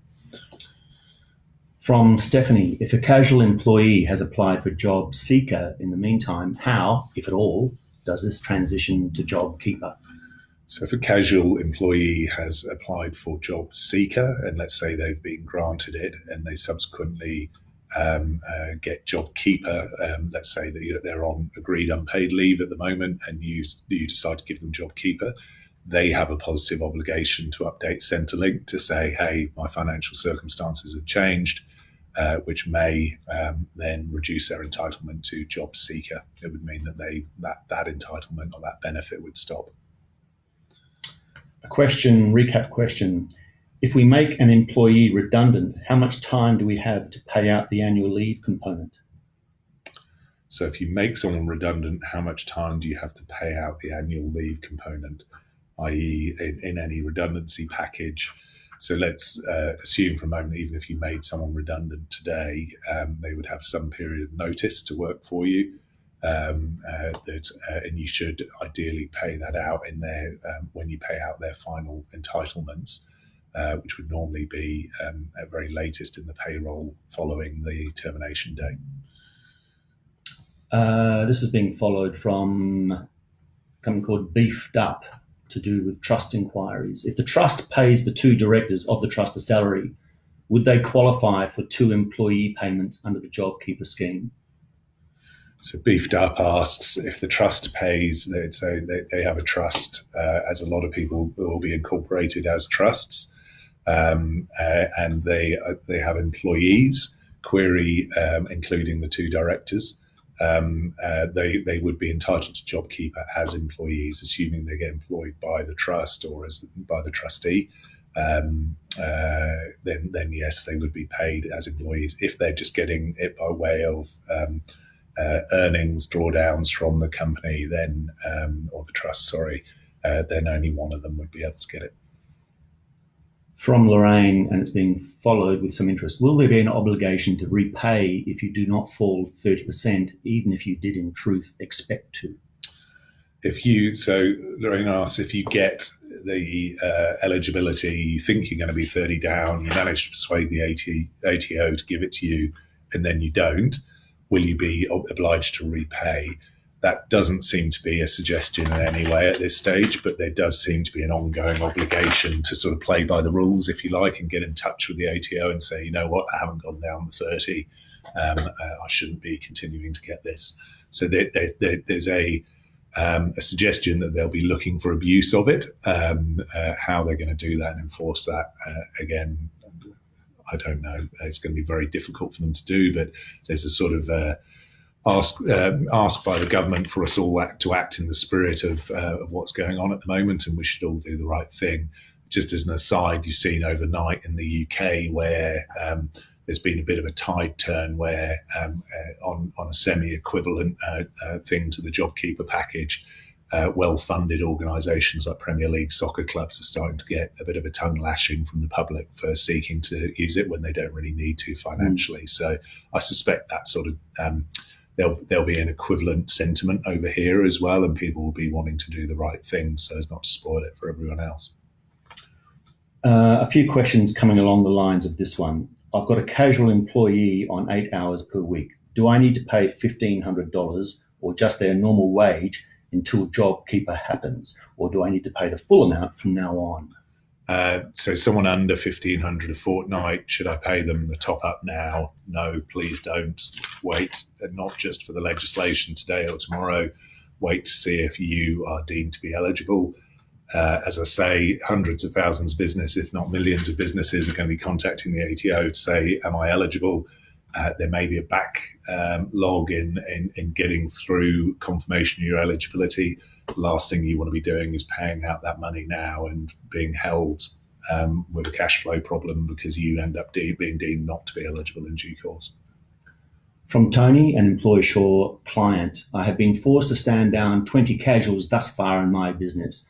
From Stephanie, if a casual employee has applied for Job Seeker in the meantime, how, if at all, does this transition to JobKeeper? So if a casual employee has applied for Job Seeker, and let's say they've been granted it and they subsequently get JobKeeper. Let's say that they're on agreed unpaid leave at the moment, and you decide to give them JobKeeper. They have a positive obligation to update Centrelink to say, "Hey, my financial circumstances have changed," which may then reduce their entitlement to job seeker. It would mean that that entitlement or that benefit would stop. Recap question. If we make an employee redundant, how much time do we have to pay out the annual leave component? So if you make someone redundant, how much time do you have to pay out the annual leave component, i.e. in any redundancy package? So let's assume for a moment, even if you made someone redundant today, they would have some period of notice to work for you. And you should ideally pay that out in their when you pay out their final entitlements, which would normally be at very latest in the payroll following the termination date. This is being followed from a company called Beefed Up, to do with trust inquiries. If the trust pays the 2 directors of the trust a salary, would they qualify for 2 employee payments under the JobKeeper scheme? So Beefed Up asks if the trust pays. They have a trust, as a lot of people will be incorporated as trusts, and they have employees. Query, including the 2 directors. They would be entitled to JobKeeper as employees, assuming they get employed by the trust or by the trustee. Then yes, they would be paid as employees. If they're just getting it by way of earnings drawdowns from the company, then or the trust, sorry, then only one of them would be able to get it. From Lorraine, and it's being followed with some interest. Will there be an obligation to repay if you do not fall 30%, even if you did in truth expect to? So Lorraine asks, if you get the eligibility, you think you're going to be 30 down, you manage to persuade the ATO to give it to you, and then you don't, will you be obliged to repay? That doesn't seem to be a suggestion in any way at this stage, but there does seem to be an ongoing obligation to sort of play by the rules, if you like, and get in touch with the ATO and say, you know what, I haven't gone down the 30. I shouldn't be continuing to get this. So there's a suggestion that they'll be looking for abuse of it. How they're going to do that and enforce that, again, I don't know. It's going to be very difficult for them to do, but there's a sort of ask by the government for us all to act in the spirit of what's going on at the moment, and we should all do the right thing. Just as an aside, you've seen overnight in the UK where there's been a bit of a tide turn where on a semi-equivalent thing to the JobKeeper package, well-funded organisations like Premier League soccer clubs are starting to get a bit of a tongue lashing from the public for seeking to use it when they don't really need to financially. So I suspect that sort of there'll be an equivalent sentiment over here as well, and people will be wanting to do the right thing so as not to spoil it for everyone else. A few questions coming along the lines of this one. I've got a casual employee on 8 hours per week. Do I need to pay $1,500 or just their normal wage until JobKeeper happens, or do I need to pay the full amount from now on? So someone under $1,500 a fortnight, should I pay them the top up now? No, please don't. Wait, not just for the legislation today or tomorrow. Wait to see if you are deemed to be eligible. As I say, hundreds of thousands of businesses, if not millions of businesses, are going to be contacting the ATO to say, am I eligible? There may be a backlog in getting through confirmation of your eligibility. The last thing you want to be doing is paying out that money now and being held with a cash flow problem because you end up being deemed not to be eligible in due course. From Tony, an Employ Sure client, I have been forced to stand down 20 casuals thus far in my business.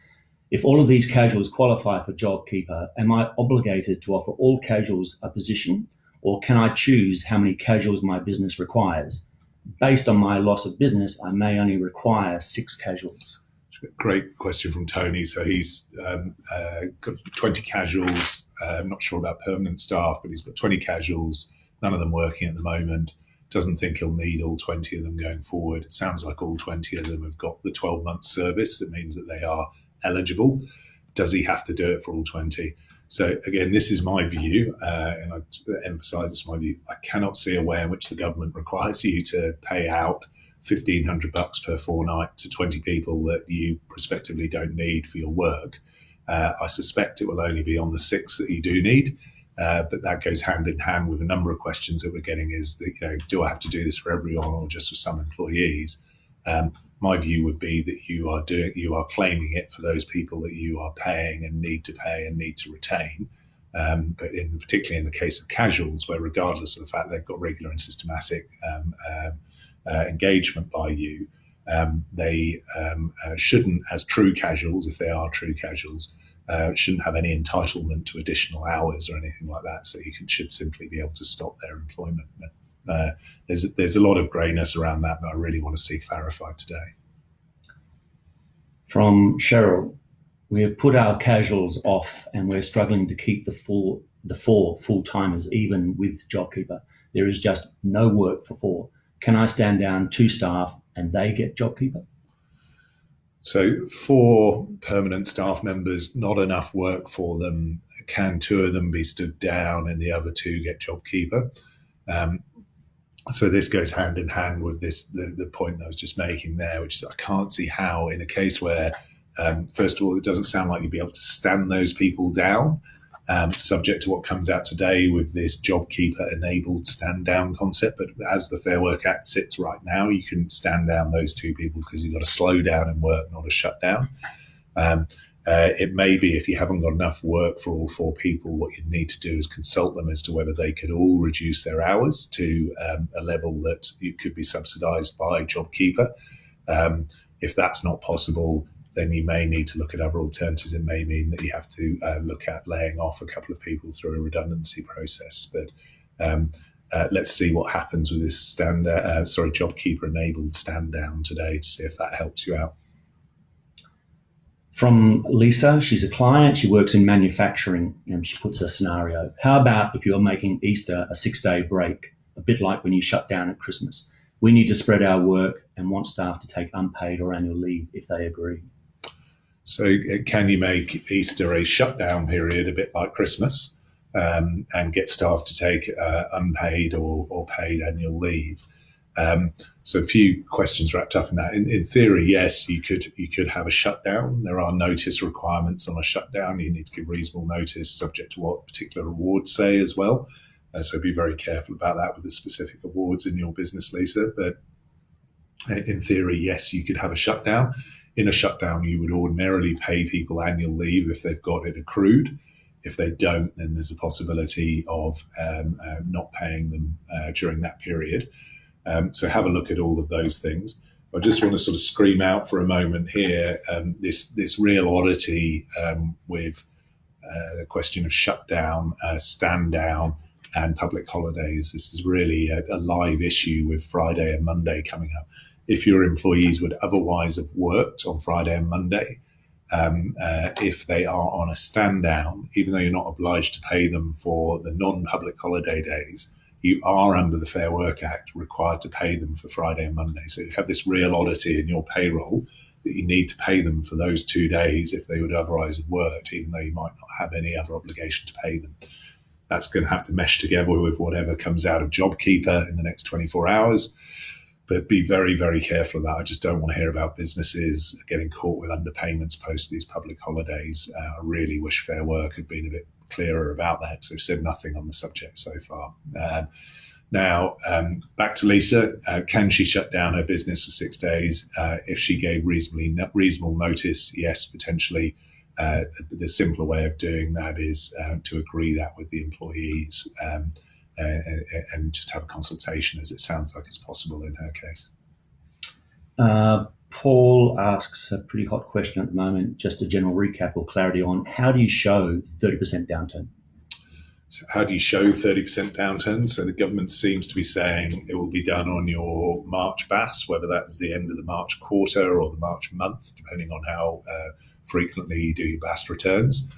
If all of these casuals qualify for JobKeeper, am I obligated to offer all casuals a position, or can I choose how many casuals my business requires? Based on my loss of business, I may only require 6 casuals. Great question from Tony. So he's got 20 casuals. I'm not sure about permanent staff, but he's got 20 casuals, none of them working at the moment. Doesn't think he'll need all 20 of them going forward. It sounds like all 20 of them have got the 12-month service. That means that they are eligible. Does he have to do it for all 20? So again, this is my view, and I emphasise it's my view. I cannot see a way in which the government requires you to pay out $1,500 per fortnight to 20 people that you prospectively don't need for your work. I suspect it will only be on the 6 that you do need, but that goes hand in hand with a number of questions that we're getting is that, do I have to do this for everyone or just for some employees? My view would be that you are claiming it for those people that you are paying and need to retain. But particularly in the case of casuals, where regardless of the fact they've got regular and systematic engagement by you, they shouldn't, as true casuals, if they are true casuals, shouldn't have any entitlement to additional hours or anything like that. So you should simply be able to stop their employment. There's a lot of greyness around that I really want to see clarified today. From Cheryl, we have put our casuals off and we're struggling to keep the 4 full-timers, even with JobKeeper. There is just no work for 4. Can I stand down 2 staff and they get JobKeeper? So 4 permanent staff members, not enough work for them. Can 2 of them be stood down and the other 2 get JobKeeper? So this goes hand in hand with the point that I was just making there, which is I can't see how in a case where, first of all, it doesn't sound like you'd be able to stand those people down, subject to what comes out today with this JobKeeper-enabled stand-down concept. But as the Fair Work Act sits right now, you can stand down those 2 people because you've got a slowdown in work, not a shutdown. It may be if you haven't got enough work for all 4 people, what you'd need to do is consult them as to whether they could all reduce their hours to a level that you could be subsidised by JobKeeper. If that's not possible, then you may need to look at other alternatives. It may mean that you have to look at laying off a couple of people through a redundancy process. But let's see what happens with this JobKeeper-enabled stand-down today to see if that helps you out. From Lisa, she's a client, she works in manufacturing, and she puts a scenario. How about if you're making Easter a 6-day break, a bit like when you shut down at Christmas? We need to spread our work and want staff to take unpaid or annual leave if they agree. So can you make Easter a shutdown period, a bit like Christmas, and get staff to take unpaid or paid annual leave? So a few questions wrapped up in that. In theory, yes, you could have a shutdown. There are notice requirements on a shutdown. You need to give reasonable notice, subject to what particular awards say as well. So be very careful about that with the specific awards in your business, Lisa. But in theory, yes, you could have a shutdown. In a shutdown, you would ordinarily pay people annual leave if they've got it accrued. If they don't, then there's a possibility of not paying them during that period. So have a look at all of those things. I just want to sort of scream out for a moment here this real oddity with the question of shutdown, stand down, and public holidays. This is really a live issue with Friday and Monday coming up. If your employees would otherwise have worked on Friday and Monday, if they are on a stand down, even though you're not obliged to pay them for the non-public holiday days, you are under the Fair Work Act required to pay them for Friday and Monday. So you have this real oddity in your payroll that you need to pay them for those 2 days if they would otherwise have worked, even though you might not have any other obligation to pay them. That's going to have to mesh together with whatever comes out of JobKeeper in the next 24 hours. But be very, very careful of that. I just don't want to hear about businesses getting caught with underpayments post these public holidays. I really wish Fair Work had been a bit clearer about that because they've said nothing on the subject so far. Now, back to Lisa. Can she shut down her business for 6 days? If she gave reasonable notice, yes, potentially. The simpler way of doing that is to agree that with the employees and just have a consultation, as it sounds like it's possible in her case. Paul asks a pretty hot question at the moment, just a general recap or clarity on how do you show 30% downturn? So how do you show 30% downturn? So the government seems to be saying it will be done on your March BAS, whether that's the end of the March quarter or the March month, depending on how frequently you do your BAS returns.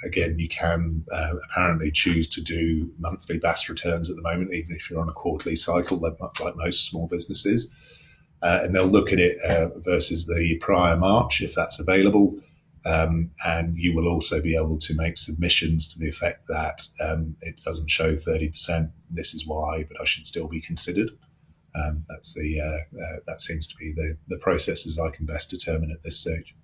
Again, you can apparently choose to do monthly BAS returns at the moment, even if you're on a quarterly cycle, like most small businesses. And they'll look at it versus the prior March, if that's available. And you will also be able to make submissions to the effect that it doesn't show 30%. This is why, but I should still be considered. That seems to be the processes I can best determine at this stage.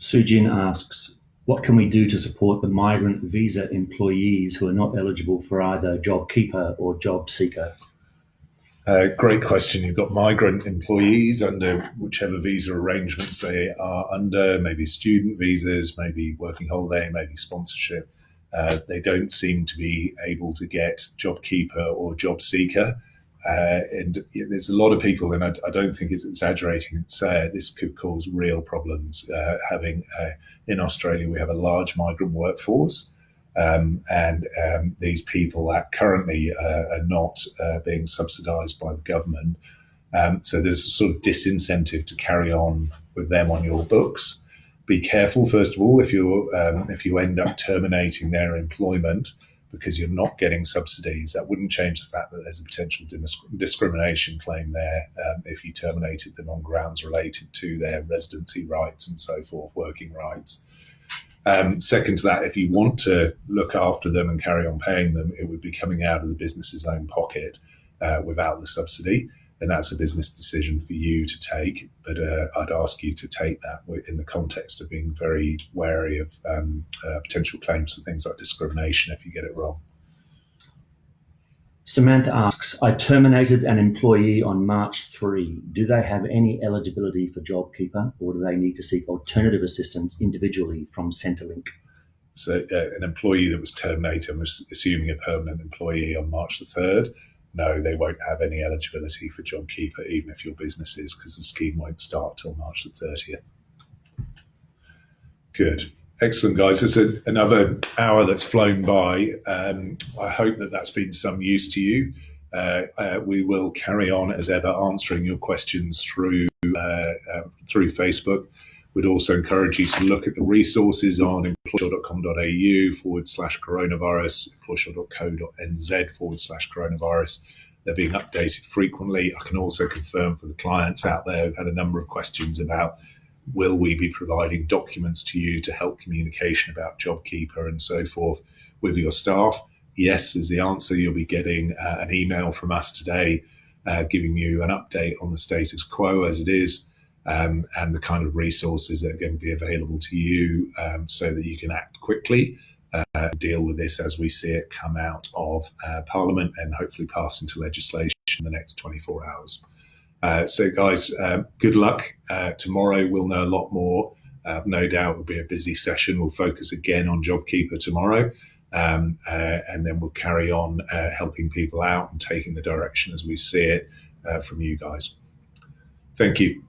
Sujin asks, what can we do to support the migrant visa employees who are not eligible for either JobKeeper or job seeker? Great question. You've got migrant employees under whichever visa arrangements they are under, maybe student visas, maybe working holiday, maybe sponsorship. They don't seem to be able to get JobKeeper or job seeker. And there's a lot of people, and I don't think it's exaggerating to say this could cause real problems. In Australia, we have a large migrant workforce, and these people that currently are not being subsidised by the government. So there's a sort of disincentive to carry on with them on your books. Be careful, first of all, if you end up terminating their employment because you're not getting subsidies, that wouldn't change the fact that there's a potential discrimination claim there if you terminated them on grounds related to their residency rights and so forth, working rights. Second to that, if you want to look after them and carry on paying them, it would be coming out of the business's own pocket without the subsidy. And that's a business decision for you to take. But I'd ask you to take that in the context of being very wary of potential claims for things like discrimination if you get it wrong. Samantha asks, I terminated an employee on March 3. Do they have any eligibility for JobKeeper, or do they need to seek alternative assistance individually from Centrelink? So an employee that was terminated, I'm assuming a permanent employee on March the 3rd, no, they won't have any eligibility for JobKeeper, even if your business is, because the scheme won't start till March the 30th. Good. Excellent, guys. It's another hour that's flown by. I hope that's been some use to you. We will carry on as ever answering your questions through Facebook. We'd also encourage you to look at the resources on employsure.com.au/coronavirus, employsure.co.nz/coronavirus. They're being updated frequently. I can also confirm for the clients out there who've had a number of questions about will we be providing documents to you to help communication about JobKeeper and so forth with your staff? Yes is the answer. You'll be getting an email from us today giving you an update on the status quo as it is. And the kind of resources that are going to be available to you so that you can act quickly, deal with this as we see it come out of Parliament and hopefully pass into legislation in the next 24 hours. So guys, good luck. Tomorrow we'll know a lot more. No doubt it'll be a busy session. We'll focus again on JobKeeper tomorrow. And then we'll carry on helping people out and taking the direction as we see it from you guys. Thank you.